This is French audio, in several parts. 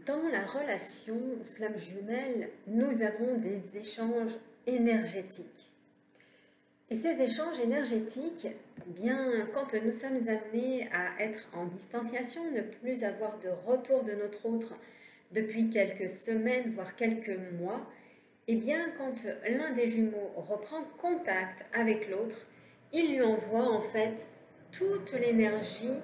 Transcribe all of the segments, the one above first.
Dans la relation flamme jumelle, nous avons des échanges énergétiques. Et ces échanges énergétiques, quand nous sommes amenés à être en distanciation, ne plus avoir de retour de notre autre depuis quelques semaines, voire quelques mois, quand l'un des jumeaux reprend contact avec l'autre, il lui envoie en fait toute l'énergie,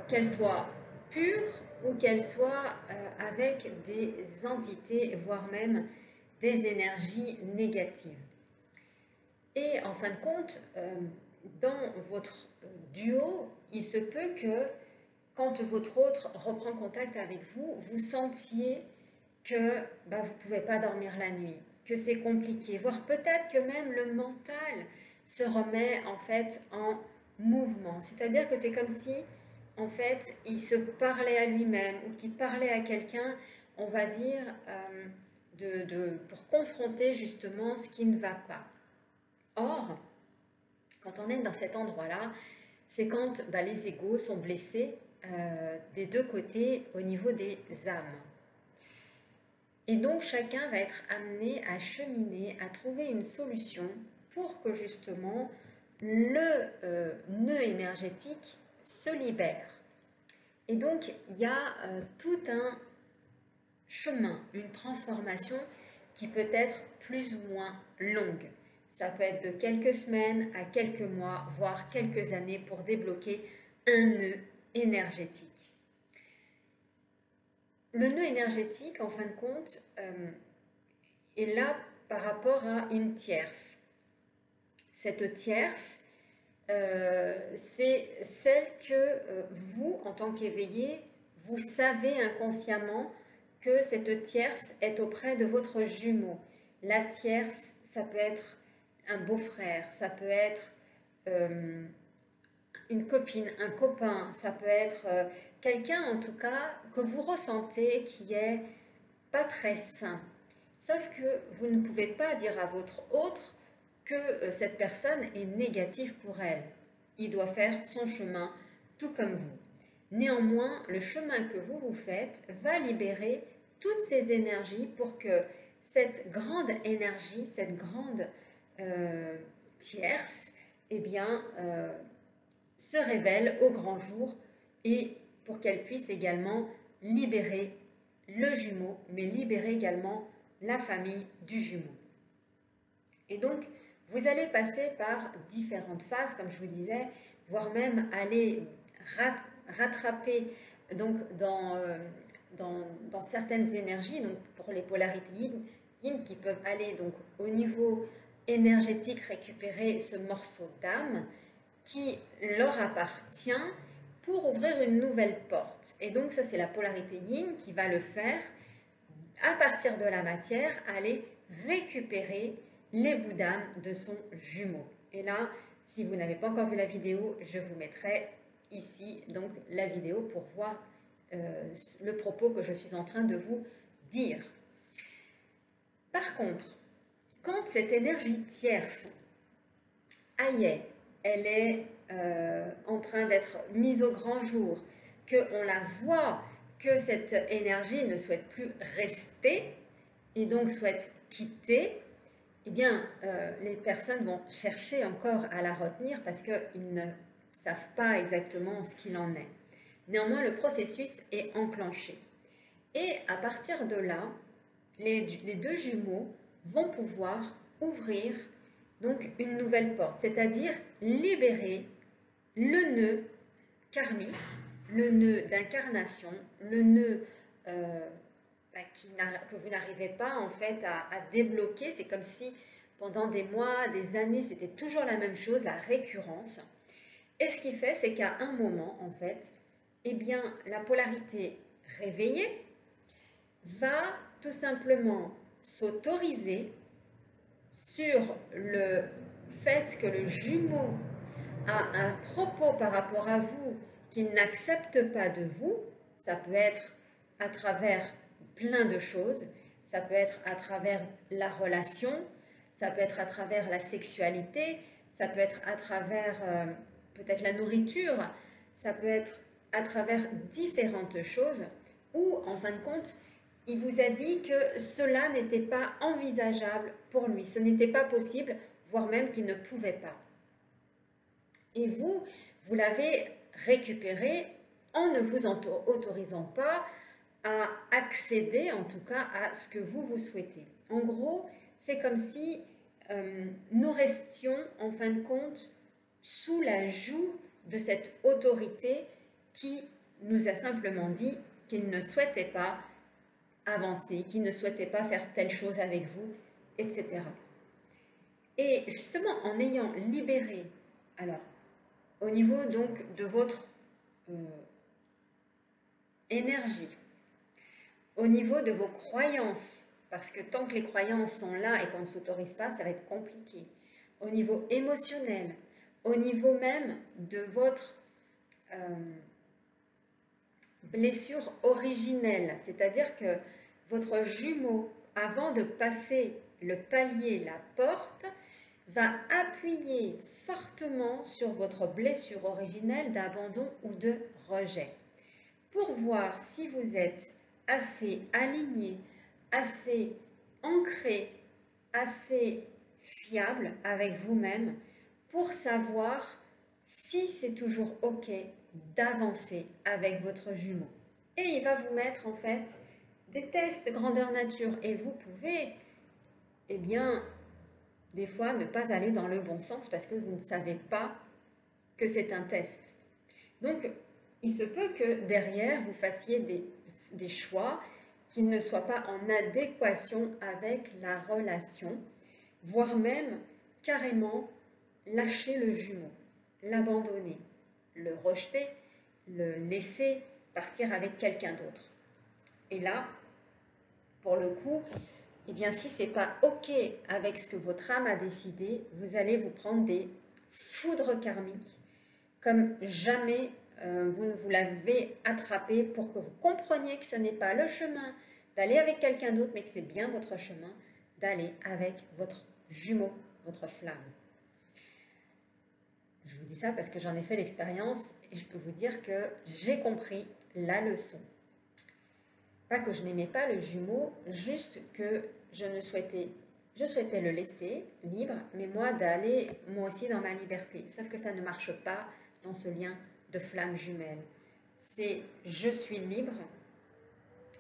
qu'elle soit pure ou qu'elle soit avec des entités, voire même des énergies négatives. Et en fin de compte, dans votre duo, il se peut que quand votre autre reprend contact avec vous, vous sentiez que vous ne pouvez pas dormir la nuit, que c'est compliqué, voire peut-être que même le mental se remet en fait en mouvement. C'est-à-dire que c'est comme si en fait il se parlait à lui-même ou qu'il parlait à quelqu'un, on va dire, pour confronter justement ce qui ne va pas. Or, quand on est dans cet endroit-là, c'est quand les égos sont blessés des deux côtés au niveau des âmes. Et donc chacun va être amené à cheminer, à trouver une solution pour que justement le nœud énergétique se libère. Et donc il y a tout un chemin, une transformation qui peut être plus ou moins longue. Ça peut être de quelques semaines à quelques mois, voire quelques années pour débloquer un nœud énergétique. Le nœud énergétique, en fin de compte, est là par rapport à une tierce. Cette tierce, c'est celle que vous, en tant qu'éveillé, vous savez inconsciemment que cette tierce est auprès de votre jumeau. La tierce, ça peut être un beau-frère, ça peut être une copine, un copain, ça peut être quelqu'un en tout cas que vous ressentez qui est pas très sain. Sauf que vous ne pouvez pas dire à votre autre que cette personne est négative pour elle. Il doit faire son chemin tout comme vous. Néanmoins, le chemin que vous faites va libérer toutes ces énergies pour que cette grande énergie, cette grande tierce, se révèle au grand jour et pour qu'elle puisse également libérer le jumeau, mais libérer également la famille du jumeau. Et donc, vous allez passer par différentes phases, comme je vous disais, voire même aller rattraper donc, dans certaines énergies, donc pour les polarités yin qui peuvent aller donc, au niveau énergétique récupérer ce morceau d'âme qui leur appartient pour ouvrir une nouvelle porte. Et donc ça c'est la polarité yin qui va le faire à partir de la matière, aller récupérer les bouts d'âme de son jumeau. Et là, si vous n'avez pas encore vu la vidéo, je vous mettrai ici donc la vidéo pour voir le propos que je suis en train de vous dire. Par contre, quand cette énergie tierce, elle est en train d'être mise au grand jour, qu'on la voit, que cette énergie ne souhaite plus rester et donc souhaite quitter, les personnes vont chercher encore à la retenir parce qu'ils ne savent pas exactement ce qu'il en est. Néanmoins, le processus est enclenché. Et à partir de là, les deux jumeaux vont pouvoir ouvrir donc une nouvelle porte, c'est-à-dire libérer le nœud karmique, le nœud d'incarnation, le nœud que vous n'arrivez pas en fait à débloquer. C'est comme si pendant des mois, des années, c'était toujours la même chose à récurrence. Et ce qui fait, c'est qu'à un moment, en fait, la polarité réveillée va tout simplement s'autoriser sur le fait que le jumeau a un propos par rapport à vous qu'il n'accepte pas de vous. Ça peut être à travers plein de choses, ça peut être à travers la relation, ça peut être à travers la sexualité, ça peut être à travers peut-être la nourriture, ça peut être à travers différentes choses ou en fin de compte, il vous a dit que cela n'était pas envisageable pour lui, ce n'était pas possible, voire même qu'il ne pouvait pas. Et vous, vous l'avez récupéré en ne vous autorisant pas à accéder en tout cas à ce que vous souhaitez. En gros, c'est comme si nous restions en fin de compte sous la joug de cette autorité qui nous a simplement dit qu'il ne souhaitait pas avancer, qu'il ne souhaitait pas faire telle chose avec vous, etc. Et justement, en ayant libéré, alors, au niveau donc de votre énergie, au niveau de vos croyances, parce que tant que les croyances sont là et qu'on ne s'autorise pas, ça va être compliqué. Au niveau émotionnel, au niveau même de votre blessure originelle, c'est-à-dire que votre jumeau, avant de passer le palier, la porte, va appuyer fortement sur votre blessure originelle d'abandon ou de rejet, pour voir si vous êtes assez aligné, assez ancré, assez fiable avec vous-même pour savoir si c'est toujours OK d'avancer avec votre jumeau. Et il va vous mettre en fait des tests grandeur nature et vous pouvez, eh bien, des fois ne pas aller dans le bon sens parce que vous ne savez pas que c'est un test. Donc, il se peut que derrière, vous fassiez des choix qui ne soient pas en adéquation avec la relation, voire même carrément lâcher le jumeau, l'abandonner, le rejeter, le laisser partir avec quelqu'un d'autre. Et là, pour le coup, eh bien, si ce n'est pas OK avec ce que votre âme a décidé, vous allez vous prendre des foudres karmiques comme jamais vous ne vous l'avez attrapé pour que vous compreniez que ce n'est pas le chemin d'aller avec quelqu'un d'autre, mais que c'est bien votre chemin d'aller avec votre jumeau, votre flamme. Je vous dis ça parce que j'en ai fait l'expérience et je peux vous dire que j'ai compris la leçon. Pas que je n'aimais pas le jumeau, juste que je souhaitais le laisser libre, mais moi d'aller moi aussi dans ma liberté. Sauf que ça ne marche pas dans ce lien de flamme jumelle. C'est je suis libre,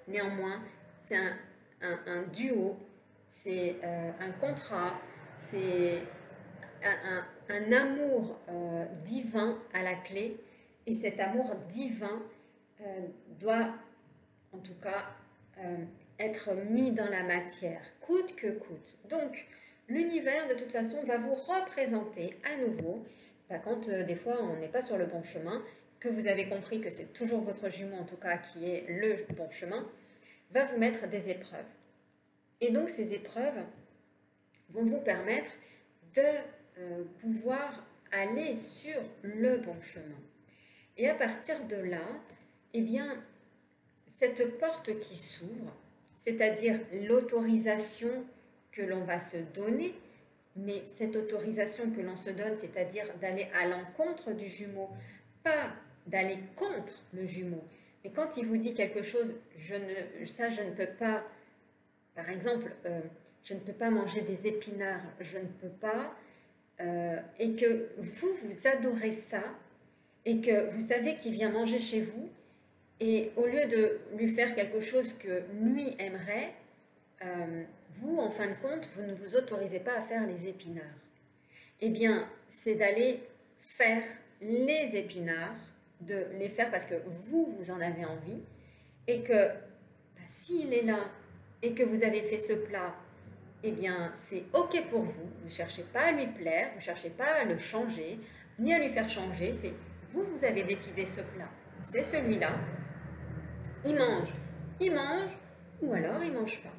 néanmoins c'est un duo, c'est un contrat, c'est un amour divin à la clé, et cet amour divin doit en tout cas être mis dans la matière, coûte que coûte. Donc, l'univers, de toute façon, va vous représenter à nouveau, quand des fois on n'est pas sur le bon chemin, que vous avez compris que c'est toujours votre jumeau, en tout cas, qui est le bon chemin, va vous mettre des épreuves. Et donc, ces épreuves vont vous permettre de pouvoir aller sur le bon chemin. Et à partir de là, eh bien, cette porte qui s'ouvre, c'est-à-dire l'autorisation que l'on va se donner, mais cette autorisation que l'on se donne, c'est-à-dire d'aller à l'encontre du jumeau, pas d'aller contre le jumeau. Mais quand il vous dit quelque chose, je ne peux pas, par exemple, je ne peux pas manger des épinards, je ne peux pas, et que vous adorez ça, et que vous savez qu'il vient manger chez vous, et au lieu de lui faire quelque chose que lui aimerait, vous, en fin de compte, vous ne vous autorisez pas à faire les épinards. Eh bien, c'est d'aller faire les épinards, de les faire parce que vous en avez envie, et que s'il est là et que vous avez fait ce plat, eh bien, c'est OK pour vous. Vous ne cherchez pas à lui plaire, vous ne cherchez pas à le changer, ni à lui faire changer. C'est vous avez décidé ce plat. C'est celui-là. Il mange, ou alors il ne mange pas.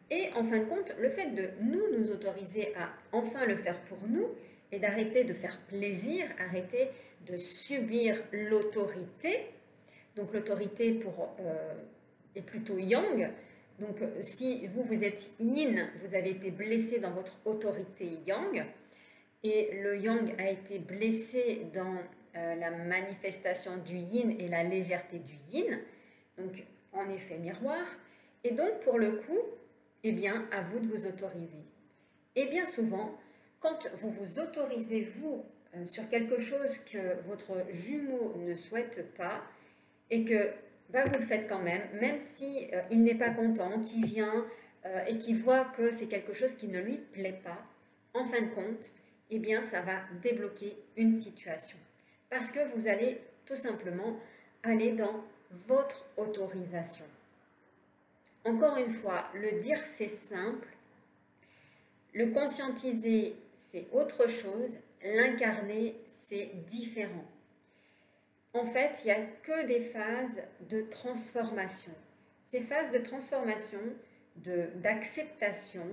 Et en fin de compte, le fait de nous autoriser à enfin le faire pour nous et d'arrêter de faire plaisir, arrêter de subir l'autorité. Donc l'autorité est plutôt yang. Donc si vous êtes yin, vous avez été blessé dans votre autorité yang, et le yang a été blessé dans la manifestation du yin et la légèreté du yin. Donc en un effet miroir. Et donc, pour le coup, eh bien, à vous de vous autoriser. Et bien souvent, quand vous vous autorisez, vous, sur quelque chose que votre jumeau ne souhaite pas, et que bah, vous le faites quand même, même si il n'est pas content, qu'il vient et qu'il voit que c'est quelque chose qui ne lui plaît pas, en fin de compte, eh bien, ça va débloquer une situation. Parce que vous allez tout simplement aller dans votre autorisation. Encore une fois, le dire c'est simple, le conscientiser c'est autre chose, l'incarner c'est différent. En fait, il n'y a que des phases de transformation. Ces phases de transformation, d'acceptation,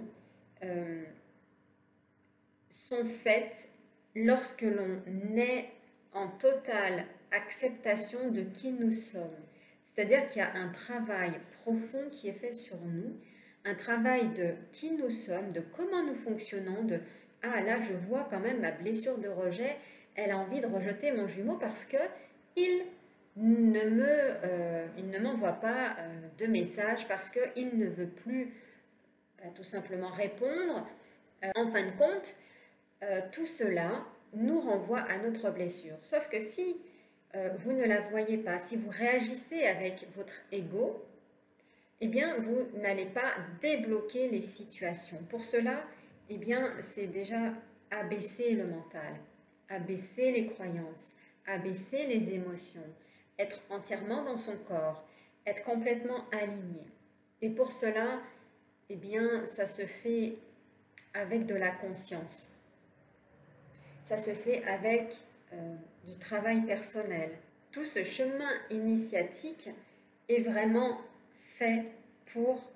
sont faites lorsque l'on est en totale acceptation de qui nous sommes. C'est-à-dire qu'il y a un travail profond qui est fait sur nous, un travail de qui nous sommes, de comment nous fonctionnons, de « Ah là, je vois quand même ma blessure de rejet, elle a envie de rejeter mon jumeau parce que il ne m'envoie pas de message, parce qu'il ne veut plus tout simplement répondre. » En fin de compte, tout cela nous renvoie à notre blessure. Sauf que si vous ne la voyez pas, si vous réagissez avec votre ego, eh bien, vous n'allez pas débloquer les situations. Pour cela, eh bien, c'est déjà abaisser le mental, abaisser les croyances, abaisser les émotions, être entièrement dans son corps, être complètement aligné. Et pour cela, eh bien, ça se fait avec de la conscience. Ça se fait avec du travail personnel. Tout ce chemin initiatique est vraiment fait pour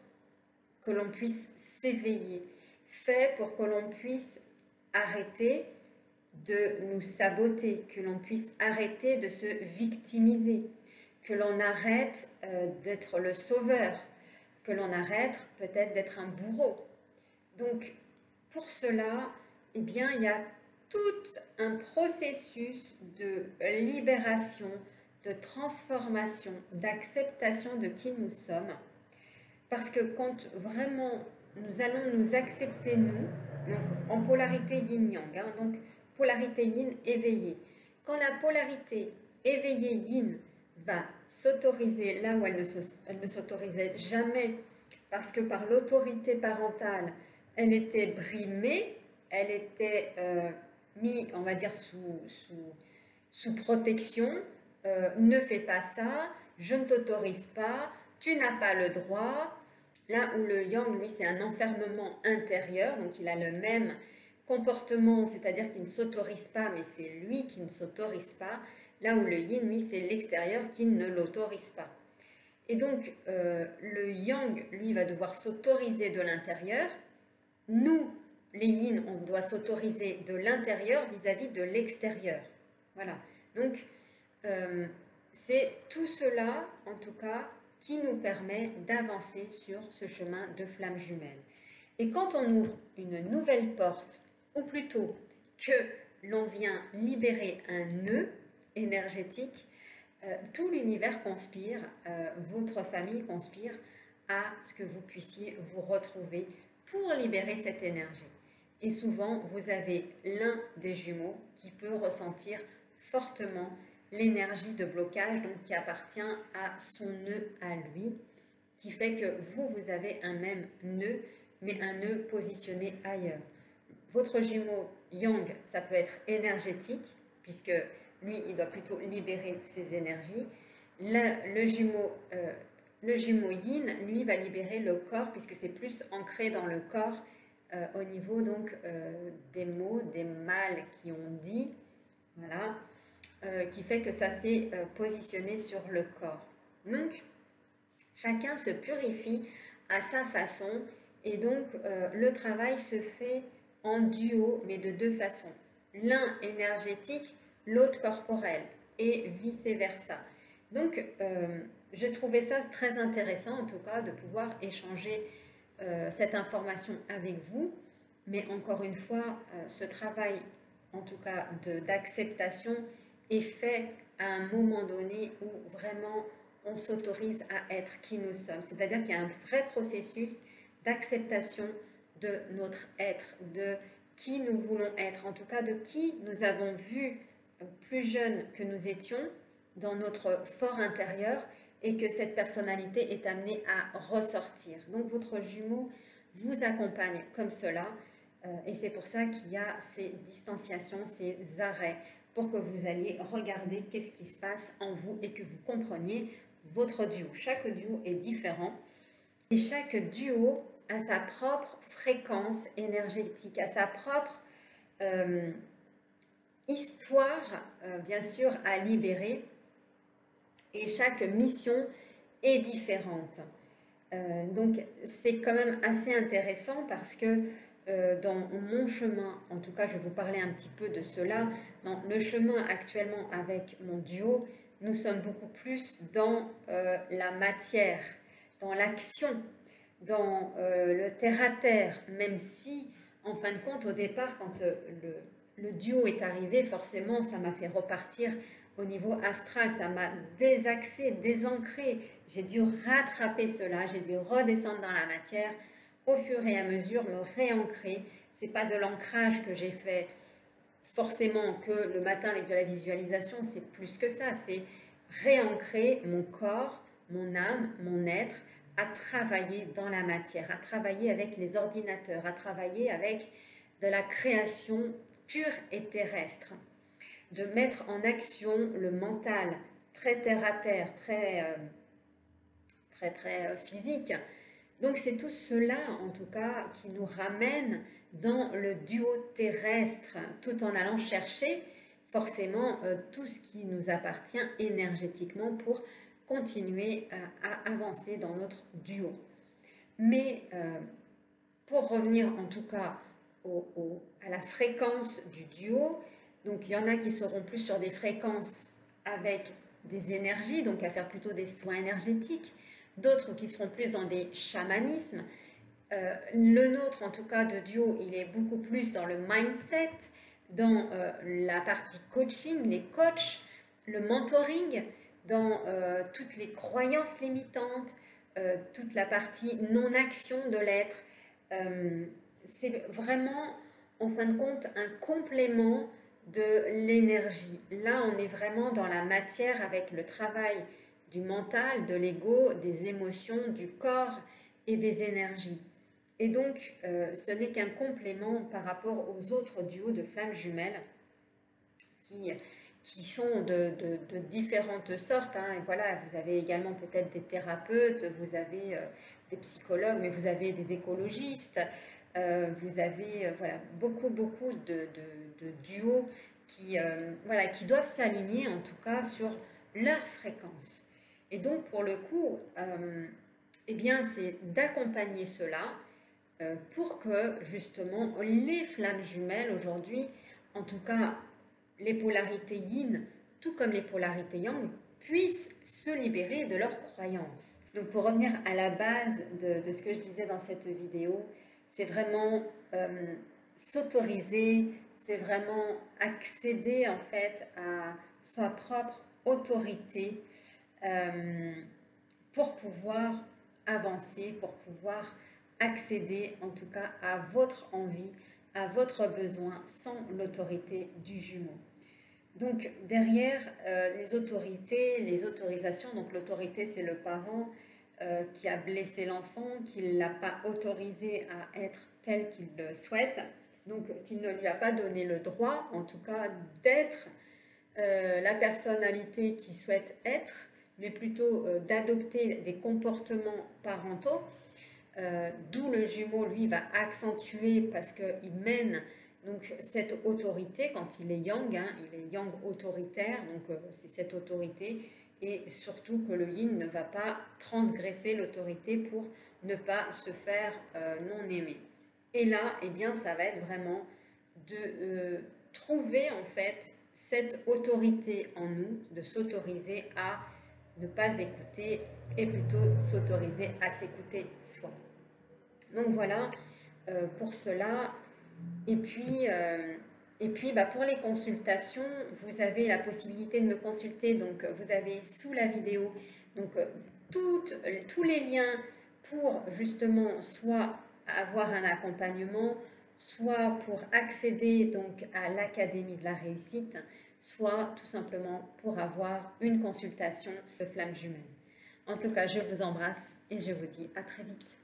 que l'on puisse s'éveiller, fait pour que l'on puisse arrêter de nous saboter, que l'on puisse arrêter de se victimiser, que l'on arrête d'être le sauveur, que l'on arrête peut-être d'être un bourreau. Donc, pour cela, eh bien, il y a tout un processus de libération, de transformation, d'acceptation de qui nous sommes. Parce que quand vraiment nous allons nous accepter, nous, donc en polarité yin-yang, hein, donc polarité yin éveillée. Quand la polarité éveillée yin va s'autoriser là où elle ne s'autorisait jamais, parce que par l'autorité parentale, elle était brimée, elle était mise, on va dire, sous protection, ne fais pas ça, je ne t'autorise pas, tu n'as pas le droit. Là où le yang, lui, c'est un enfermement intérieur, donc il a le même comportement, c'est-à-dire qu'il ne s'autorise pas, mais c'est lui qui ne s'autorise pas. Là où le yin, lui, c'est l'extérieur qui ne l'autorise pas. Et donc, le yang, lui, va devoir s'autoriser de l'intérieur. Nous, les yin, on doit s'autoriser de l'intérieur vis-à-vis de l'extérieur. Voilà. Donc, c'est tout cela, en tout cas, qui nous permet d'avancer sur ce chemin de flamme jumelle. Et quand on ouvre une nouvelle porte, ou plutôt que l'on vient libérer un nœud énergétique, tout l'univers conspire, votre famille conspire à ce que vous puissiez vous retrouver pour libérer cette énergie. Et souvent, vous avez l'un des jumeaux qui peut ressentir fortement l'énergie de blocage, donc qui appartient à son nœud à lui, qui fait que vous avez un même nœud, mais un nœud positionné ailleurs. Votre jumeau yang, ça peut être énergétique, puisque lui, il doit plutôt libérer ses énergies. Le jumeau yin, lui, va libérer le corps, puisque c'est plus ancré dans le corps, au niveau donc des mots, des mâles qui ont dit, voilà, qui fait que ça s'est positionné sur le corps. Donc, chacun se purifie à sa façon, et donc le travail se fait en duo, mais de deux façons. L'un énergétique, l'autre corporel, et vice-versa. Donc, je trouvais ça très intéressant, en tout cas, de pouvoir échanger cette information avec vous. Mais encore une fois, ce travail, en tout cas, d'acceptation est fait à un moment donné où vraiment on s'autorise à être qui nous sommes. C'est-à-dire qu'il y a un vrai processus d'acceptation de notre être, de qui nous voulons être, en tout cas de qui nous avons vu plus jeunes que nous étions dans notre fort intérieur et que cette personnalité est amenée à ressortir. Donc votre jumeau vous accompagne comme cela et c'est pour ça qu'il y a ces distanciations, ces arrêts pour que vous alliez regarder qu'est-ce qui se passe en vous et que vous compreniez votre duo. Chaque duo est différent et chaque duo a sa propre fréquence énergétique, a sa propre histoire, bien sûr, à libérer et chaque mission est différente. Donc c'est quand même assez intéressant parce que dans mon chemin, en tout cas je vais vous parler un petit peu de cela, dans le chemin actuellement avec mon duo, nous sommes beaucoup plus dans la matière, dans l'action, dans le terre-à-terre, même si en fin de compte au départ quand le duo est arrivé, forcément ça m'a fait repartir au niveau astral, ça m'a désaxé, désancré. J'ai dû rattraper cela, j'ai dû redescendre dans la matière, au fur et à mesure me réancrer. C'est pas de l'ancrage que j'ai fait forcément que le matin avec de la visualisation, c'est plus que ça, c'est réancrer mon corps, mon âme, mon être à travailler dans la matière, à travailler avec les ordinateurs, à travailler avec de la création pure et terrestre, de mettre en action le mental très terre à terre, très physique. Donc c'est tout cela en tout cas qui nous ramène dans le duo terrestre tout en allant chercher forcément tout ce qui nous appartient énergétiquement pour continuer à avancer dans notre duo. Mais pour revenir en tout cas à la fréquence du duo, donc il y en a qui seront plus sur des fréquences avec des énergies, donc à faire plutôt des soins énergétiques, d'autres qui seront plus dans des chamanismes. Le nôtre, en tout cas de duo, il est beaucoup plus dans le mindset, dans la partie coaching, les coachs, le mentoring, dans toutes les croyances limitantes, toute la partie non-action de l'être. C'est vraiment, en fin de compte, un complément de l'énergie. Là, on est vraiment dans la matière avec le travail du mental, de l'ego, des émotions, du corps et des énergies. Et donc, ce n'est qu'un complément par rapport aux autres duos de flammes jumelles qui sont de différentes sortes. Hein. Et voilà, vous avez également peut-être des thérapeutes, vous avez des psychologues, mais vous avez des écologistes, vous avez voilà, beaucoup de duos qui doivent s'aligner en tout cas sur leur fréquence. Et donc pour le coup, eh bien c'est d'accompagner cela pour que justement les flammes jumelles aujourd'hui, en tout cas les polarités yin, tout comme les polarités yang, puissent se libérer de leurs croyances. Donc pour revenir à la base de ce que je disais dans cette vidéo, c'est vraiment s'autoriser, c'est vraiment accéder en fait à sa propre autorité pour pouvoir avancer, pour pouvoir accéder en tout cas à votre envie, à votre besoin sans l'autorité du jumeau. Donc derrière les autorités, les autorisations, donc l'autorité c'est le parent qui a blessé l'enfant, qui ne l'a pas autorisé à être tel qu'il le souhaite, donc qui ne lui a pas donné le droit en tout cas d'être la personnalité qu'il souhaite être, mais plutôt d'adopter des comportements parentaux, d'où le jumeau lui va accentuer parce qu'il mène donc cette autorité quand il est yang, hein, il est yang autoritaire, donc c'est cette autorité, et surtout que le yin ne va pas transgresser l'autorité pour ne pas se faire non aimer. Et là, eh bien, ça va être vraiment de trouver en fait cette autorité en nous, de s'autoriser à ne pas écouter et plutôt s'autoriser à s'écouter soi. Donc voilà pour cela. Et puis pour les consultations, vous avez la possibilité de me consulter. Donc vous avez sous la vidéo Donc, tous les liens pour justement soit avoir un accompagnement, soit pour accéder donc à l'Académie de la réussite, soit tout simplement pour avoir une consultation de flamme jumelle. En tout cas, je vous embrasse et je vous dis à très vite.